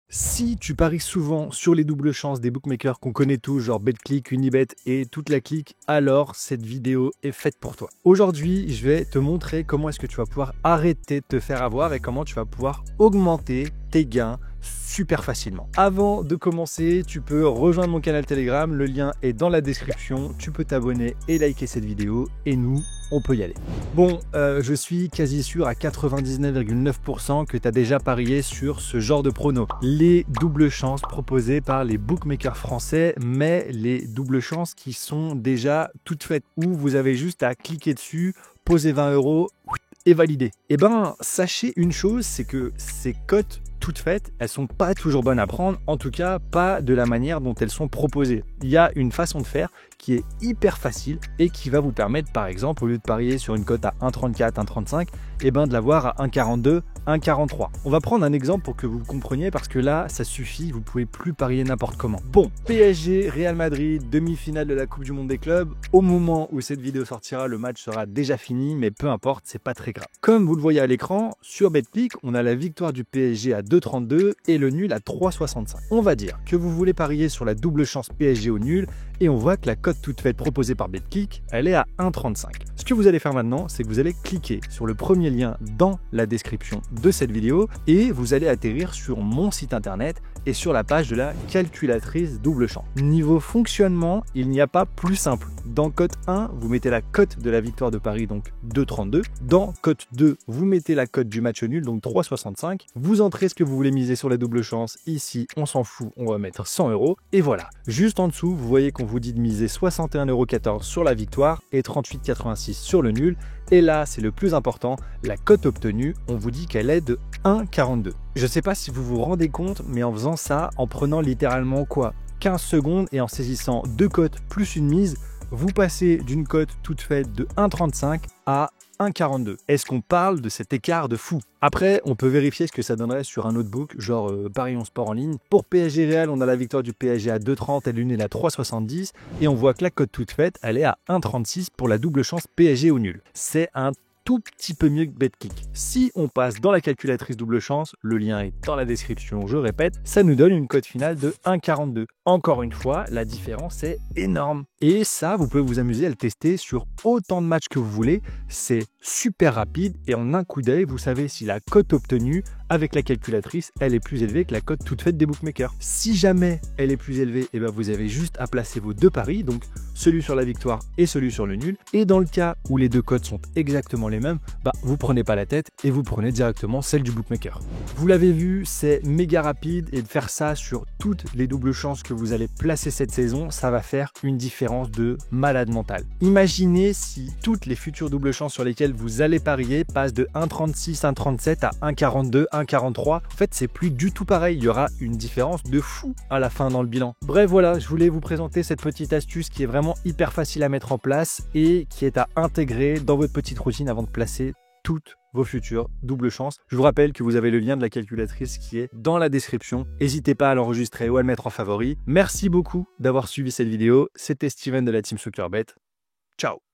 Si tu paries souvent sur les doubles chances des bookmakers qu'on connaît tous, genre Betclic, Unibet et toute la clique, alors cette vidéo est faite pour toi. Aujourd'hui, je vais te montrer comment est-ce que tu vas pouvoir arrêter de te faire avoir et comment tu vas pouvoir augmenter tes gains super facilement. Avant de commencer, tu peux rejoindre mon canal Telegram, le lien est dans la description, tu peux t'abonner et liker cette vidéo et nous, on peut y aller. Bon, je suis quasi sûr à 99,9% que tu as déjà parié sur ce genre de pronos. Les doubles chances proposées par les bookmakers français, mais les doubles chances qui sont déjà toutes faites, où vous avez juste à cliquer dessus, poser 20 € et valider. Eh ben, sachez une chose, c'est que ces cotes toutes faites, elles sont pas toujours bonnes à prendre, en tout cas pas de la manière dont elles sont proposées. Il y a une façon de faire qui est hyper facile et qui va vous permettre, par exemple, au lieu de parier sur une cote à 1,34, 1,35, eh ben de l'avoir à 1,42, 1,43. On va prendre un exemple pour que vous compreniez, parce que là, ça suffit, vous pouvez plus parier n'importe comment. Bon, PSG, Real Madrid, demi-finale de la Coupe du Monde des clubs. Au moment où cette vidéo sortira, le match sera déjà fini, mais peu importe, c'est pas très grave. Comme vous le voyez à l'écran, sur Betclic, on a la victoire du PSG à 2,32 et le nul à 3,65. On va dire que vous voulez parier sur la double chance PSG au nul et on voit que la cote toute faite proposée par Betclic, elle est à 1,35. Ce que vous allez faire maintenant, c'est que vous allez cliquer sur le premier lien dans la description de cette vidéo et vous allez atterrir sur mon site internet et sur la page de la calculatrice double chance. Niveau fonctionnement, il n'y a pas plus simple. Dans cote 1, vous mettez la cote de la victoire de Paris, donc 2,32. Dans cote 2, vous mettez la cote du match nul, donc 3,65. Vous entrez ce que vous voulez miser sur la double chance. Ici, on s'en fout, on va mettre 100 €. Et voilà. Juste en dessous, vous voyez qu'on vous dit de miser 61,14 € sur la victoire et 38,86 € sur le nul. Et là, c'est le plus important, la cote obtenue, on vous dit qu'elle est de 1,42. Je ne sais pas si vous vous rendez compte, mais en faisant ça, en prenant littéralement quoi 15 secondes et en saisissant deux cotes plus une mise, vous passez d'une cote toute faite de 1,35 à 1,42. Est-ce qu'on parle de cet écart de fou? Après, on peut vérifier ce que ça donnerait sur un autre book, genre Paris 11 Sport en ligne. Pour PSG Real, on a la victoire du PSG à 2,30 et le nul à 3,70. Et on voit que la cote toute faite, elle est à 1,36 pour la double chance PSG au nul. C'est un tout petit peu mieux que Betclic. Si on passe dans la calculatrice double chance, le lien est dans la description, je répète, ça nous donne une cote finale de 1,42. Encore une fois, la différence est énorme. Et ça, vous pouvez vous amuser à le tester sur autant de matchs que vous voulez. C'est super rapide et en un coup d'œil, vous savez si la cote obtenue avec la calculatrice, elle est plus élevée que la cote toute faite des bookmakers. Si jamais elle est plus élevée, eh ben vous avez juste à placer vos deux paris, donc celui sur la victoire et celui sur le nul. Et dans le cas où les deux cotes sont exactement les mêmes, vous prenez pas la tête et vous prenez directement celle du bookmaker. Vous l'avez vu, c'est méga rapide et de faire ça sur toutes les doubles chances que vous allez placer cette saison, ça va faire une différence de malade mental. Imaginez si toutes les futures doubles chances sur lesquelles vous allez parier passent de 1,36, 1,37 à 1,42, 1,43. En fait, c'est plus du tout pareil. Il y aura une différence de fou à la fin dans le bilan. Bref, voilà, je voulais vous présenter cette petite astuce qui est vraiment hyper facile à mettre en place et qui est à intégrer dans votre petite routine avant de placer toutes vos futures doubles chances. Je vous rappelle que vous avez le lien de la calculatrice qui est dans la description. N'hésitez pas à l'enregistrer ou à le mettre en favori. Merci beaucoup d'avoir suivi cette vidéo. C'était Steven de la Team Soccerbet. Ciao.